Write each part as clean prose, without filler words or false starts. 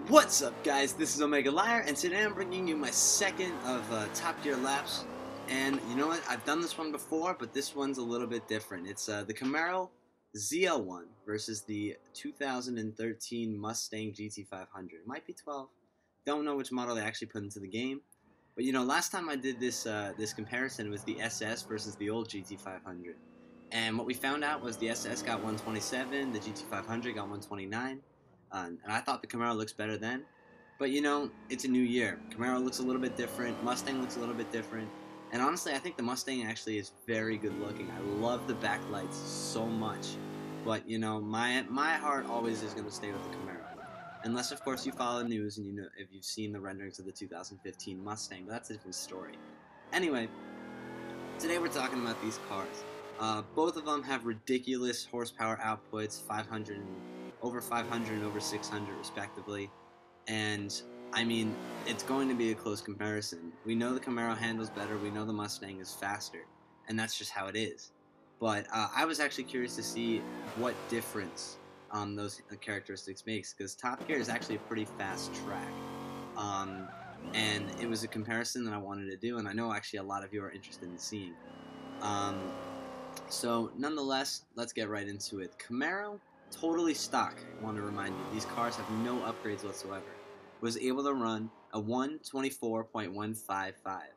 What's up, guys? This is OmegaLiar, and today I'm bringing you my second of Top Gear laps. And you know what? I've done this one before, but this one's a little bit different. It's the Camaro ZL1 versus the 2013 Mustang GT500. It might be 12. Don't know which model they actually put into the game. But you know, last time I did this this comparison, it was the SS versus the old GT500. And what we found out was the SS got 127, the GT500 got 129. And I thought the Camaro looks better then. But you know, it's a new year. Camaro looks a little bit different. Mustang looks a little bit different. And honestly, I think the Mustang actually is very good looking. I love the backlights so much. But you know, my heart always is going to stay with the Camaro. Unless, of course, you follow the news and you know if you've seen the renderings of the 2015 Mustang. But that's a different story. Anyway, today we're talking about these cars. Both of them have ridiculous horsepower outputs, over 500 and over 600 respectively, and I mean, it's going to be a close comparison. We know the Camaro handles better, we know the Mustang is faster, and that's just how it is. But I was actually curious to see what difference those characteristics makes, because Top Gear is actually a pretty fast track, and it was a comparison that I wanted to do, and I know actually a lot of you are interested in seeing. So nonetheless, let's get right into it. Camaro, totally stock, I want to remind you. These cars have no upgrades whatsoever. Was able to run a 1:24.155.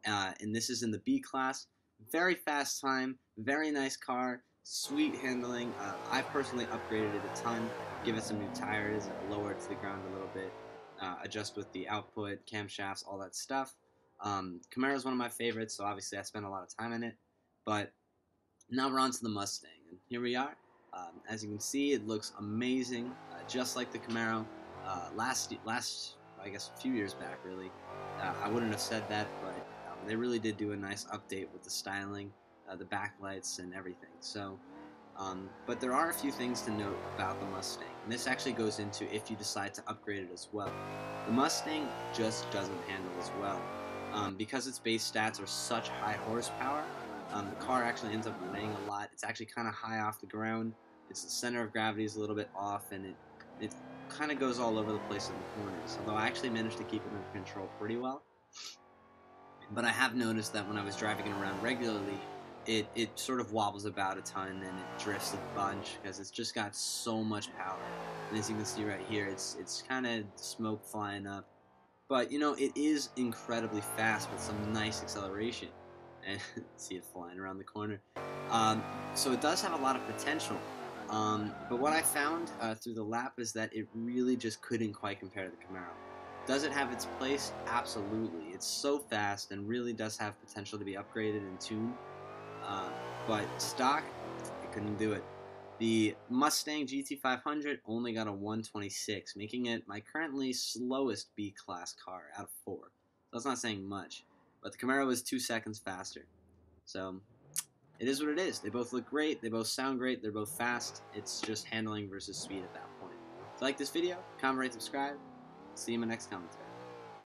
And this is in the B class. Very fast time, very nice car, sweet handling. I personally upgraded it a ton. Give it some new tires, lower it to the ground a little bit, adjust with the output, camshafts, all that stuff. Camaro is one of my favorites, so obviously I spent a lot of time in it. But now we're on to the Mustang, and here we are. As you can see, it looks amazing, just like the Camaro. Last, I guess, a few years back, really. I wouldn't have said that, but they really did do a nice update with the styling, the backlights, and everything. So, but there are a few things to note about the Mustang, and this actually goes into if you decide to upgrade it as well. The Mustang just doesn't handle as well. Because its base stats are such high horsepower, the car actually ends up laying a lot. It's actually kind of high off the ground. Its center of gravity is a little bit off, and it kind of goes all over the place in the corners. Although I actually managed to keep it under control pretty well. But I have noticed that when I was driving it around regularly, it sort of wobbles about a ton, and it drifts a bunch because it's just got so much power. And as you can see right here, it's kind of smoke flying up. But you know, it is incredibly fast with some nice acceleration. And see it flying around the corner. So it does have a lot of potential. But what I found through the lap is that it really just couldn't quite compare to the Camaro. Does it have its place? Absolutely. It's so fast and really does have potential to be upgraded and tuned. But stock, it couldn't do it. The Mustang GT500 only got a 126, making it my currently slowest B-class car out of 4. So that's not saying much. But the Camaro is 2 seconds faster. So it is what it is. They both look great. They both sound great. They're both fast. It's just handling versus speed at that point. If you like this video, comment, rate, subscribe. See you in my next commentary.